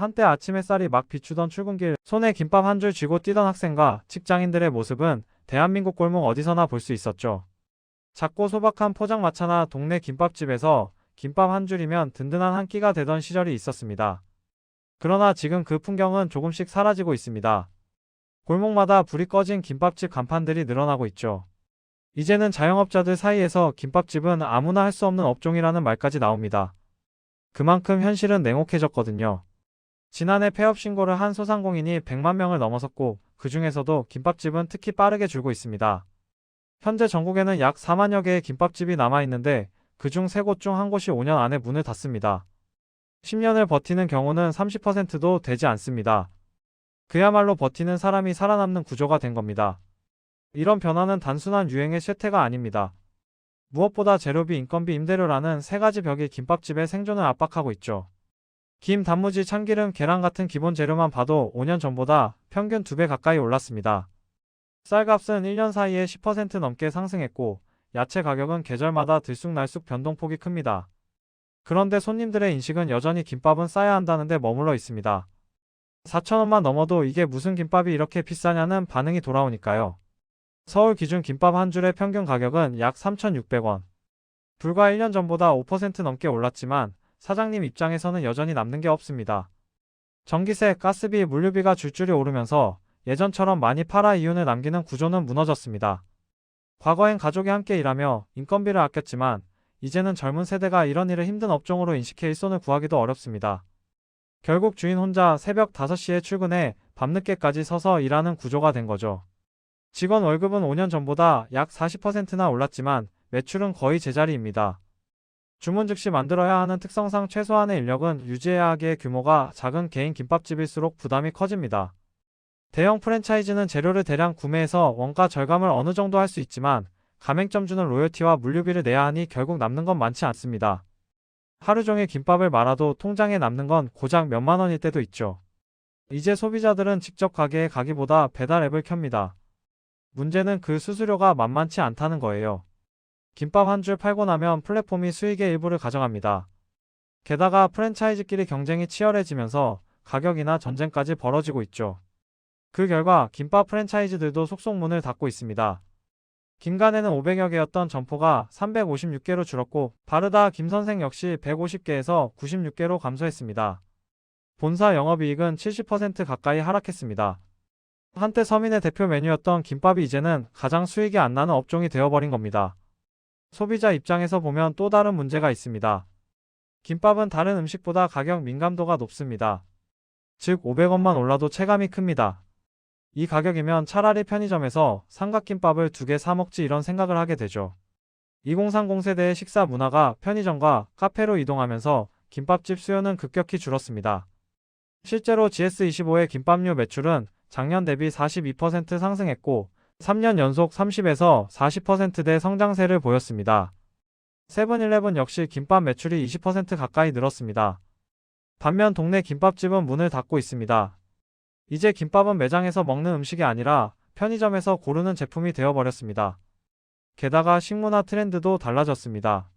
한때 아침 햇살이 막 비추던 출근길, 손에 김밥 한 줄 쥐고 뛰던 학생과 직장인들의 모습은 대한민국 골목 어디서나 볼 수 있었죠. 작고 소박한 포장마차나 동네 김밥집에서 김밥 한 줄이면 든든한 한 끼가 되던 시절이 있었습니다. 그러나 지금 그 풍경은 조금씩 사라지고 있습니다. 골목마다 불이 꺼진 김밥집 간판들이 늘어나고 있죠. 이제는 자영업자들 사이에서 김밥집은 아무나 할 수 없는 업종이라는 말까지 나옵니다. 그만큼 현실은 냉혹해졌거든요. 지난해 폐업 신고를 한 소상공인이 100만 명을 넘어섰고, 그 중에서도 김밥집은 특히 빠르게 줄고 있습니다. 현재 전국에는 약 4만여 개의 김밥집이 남아있는데, 그중 3곳 중 한 곳이 5년 안에 문을 닫습니다. 10년을 버티는 경우는 30%도 되지 않습니다. 그야말로 버티는 사람이 살아남는 구조가 된 겁니다. 이런 변화는 단순한 유행의 쇠퇴가 아닙니다. 무엇보다 재료비, 인건비, 임대료라는 세 가지 벽이 김밥집의 생존을 압박하고 있죠. 김, 단무지, 참기름, 계란 같은 기본 재료만 봐도 5년 전보다 평균 2배 가까이 올랐습니다. 쌀값은 1년 사이에 10% 넘게 상승했고, 야채 가격은 계절마다 들쑥날쑥 변동폭이 큽니다. 그런데 손님들의 인식은 여전히 김밥은 싸야 한다는 데 머물러 있습니다. 4,000원만 넘어도 이게 무슨 김밥이 이렇게 비싸냐는 반응이 돌아오니까요. 서울 기준 김밥 한 줄의 평균 가격은 약 3,600원. 불과 1년 전보다 5% 넘게 올랐지만 사장님 입장에서는 여전히 남는 게 없습니다. 전기세, 가스비, 물류비가 줄줄이 오르면서 예전처럼 많이 팔아 이윤을 남기는 구조는 무너졌습니다. 과거엔 가족이 함께 일하며 인건비를 아꼈지만 이제는 젊은 세대가 이런 일을 힘든 업종으로 인식해 일손을 구하기도 어렵습니다. 결국 주인 혼자 새벽 5시에 출근해 밤늦게까지 서서 일하는 구조가 된 거죠. 직원 월급은 5년 전보다 약 40%나 올랐지만 매출은 거의 제자리입니다. 주문 즉시 만들어야 하는 특성상 최소한의 인력은 유지해야 하기에 규모가 작은 개인 김밥집일수록 부담이 커집니다. 대형 프랜차이즈는 재료를 대량 구매해서 원가 절감을 어느 정도 할 수 있지만 가맹점 주는 로열티와 물류비를 내야 하니 결국 남는 건 많지 않습니다. 하루 종일 김밥을 말아도 통장에 남는 건 고작 몇만 원일 때도 있죠. 이제 소비자들은 직접 가게에 가기보다 배달 앱을 켭니다. 문제는 그 수수료가 만만치 않다는 거예요. 김밥 한 줄 팔고 나면 플랫폼이 수익의 일부를 가져갑니다. 게다가 프랜차이즈끼리 경쟁이 치열해지면서 가격이나 전쟁까지 벌어지고 있죠. 그 결과 김밥 프랜차이즈들도 속속 문을 닫고 있습니다. 김간에는 500여 개였던 점포가 356개로 줄었고, 바르다 김선생 역시 150개에서 96개로 감소했습니다. 본사 영업이익은 70% 가까이 하락했습니다. 한때 서민의 대표 메뉴였던 김밥이 이제는 가장 수익이 안 나는 업종이 되어버린 겁니다. 소비자 입장에서 보면 또 다른 문제가 있습니다. 김밥은 다른 음식보다 가격 민감도가 높습니다. 즉 500원만 올라도 체감이 큽니다. 이 가격이면 차라리 편의점에서 삼각김밥을 2개 사 먹지 이런 생각을 하게 되죠. 2030 세대의 식사 문화가 편의점과 카페로 이동하면서 김밥집 수요는 급격히 줄었습니다. 실제로 GS25의 김밥류 매출은 작년 대비 42% 상승했고 3년 연속 30에서 40%대 성장세를 보였습니다. 세븐일레븐 역시 김밥 매출이 20% 가까이 늘었습니다. 반면 동네 김밥집은 문을 닫고 있습니다. 이제 김밥은 매장에서 먹는 음식이 아니라 편의점에서 고르는 제품이 되어버렸습니다. 게다가 식문화 트렌드도 달라졌습니다.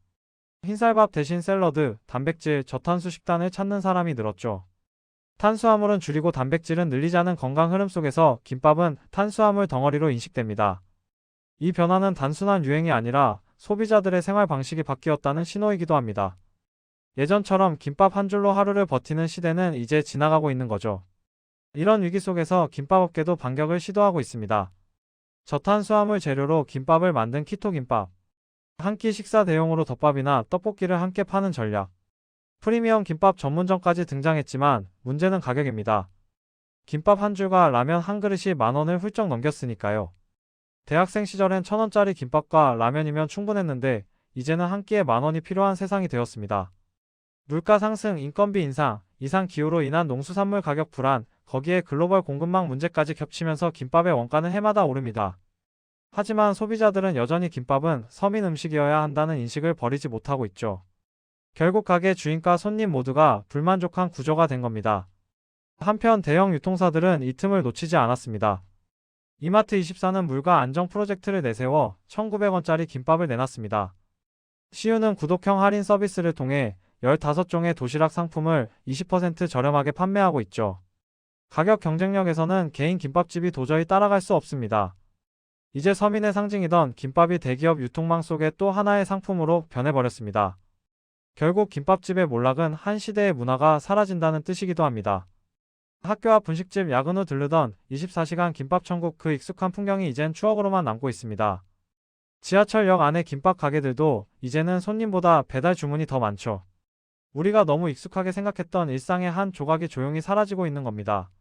흰쌀밥 대신 샐러드, 단백질, 저탄수 식단을 찾는 사람이 늘었죠. 탄수화물은 줄이고 단백질은 늘리자는 건강 흐름 속에서 김밥은 탄수화물 덩어리로 인식됩니다. 이 변화는 단순한 유행이 아니라 소비자들의 생활 방식이 바뀌었다는 신호이기도 합니다. 예전처럼 김밥 한 줄로 하루를 버티는 시대는 이제 지나가고 있는 거죠. 이런 위기 속에서 김밥업계도 반격을 시도하고 있습니다. 저탄수화물 재료로 김밥을 만든 키토김밥, 한 끼 식사 대용으로 덮밥이나 떡볶이를 함께 파는 전략, 프리미엄 김밥 전문점까지 등장했지만 문제는 가격입니다. 김밥 한 줄과 라면 한 그릇이 10,000원을 훌쩍 넘겼으니까요. 대학생 시절엔 1,000원짜리 김밥과 라면이면 충분했는데 이제는 한 끼에 10,000원이 필요한 세상이 되었습니다. 물가 상승, 인건비 인상, 이상 기후로 인한 농수산물 가격 불안, 거기에 글로벌 공급망 문제까지 겹치면서 김밥의 원가는 해마다 오릅니다. 하지만 소비자들은 여전히 김밥은 서민 음식이어야 한다는 인식을 버리지 못하고 있죠. 결국 가게 주인과 손님 모두가 불만족한 구조가 된 겁니다. 한편 대형 유통사들은 이 틈을 놓치지 않았습니다. 이마트24는 물가 안정 프로젝트를 내세워 1,900원짜리 김밥을 내놨습니다. CU는 구독형 할인 서비스를 통해 15종의 도시락 상품을 20% 저렴하게 판매하고 있죠. 가격 경쟁력에서는 개인 김밥집이 도저히 따라갈 수 없습니다. 이제 서민의 상징이던 김밥이 대기업 유통망 속의 또 하나의 상품으로 변해버렸습니다. 결국 김밥집의 몰락은 한 시대의 문화가 사라진다는 뜻이기도 합니다. 학교 앞 분식집 야근 후 들르던 24시간 김밥천국, 그 익숙한 풍경이 이젠 추억으로만 남고 있습니다. 지하철역 안의 김밥 가게들도 이제는 손님보다 배달 주문이 더 많죠. 우리가 너무 익숙하게 생각했던 일상의 한 조각이 조용히 사라지고 있는 겁니다.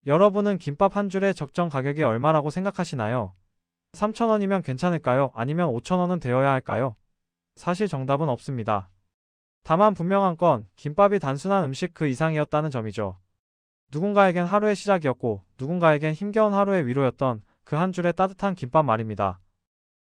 여러분은 김밥 한 줄의 적정 가격이 얼마라고 생각하시나요? 3,000원이면 괜찮을까요? 아니면 5,000원은 되어야 할까요? 사실 정답은 없습니다. 다만 분명한 건 김밥이 단순한 음식 그 이상이었다는 점이죠. 누군가에겐 하루의 시작이었고 누군가에겐 힘겨운 하루의 위로였던 그 한 줄의 따뜻한 김밥 말입니다.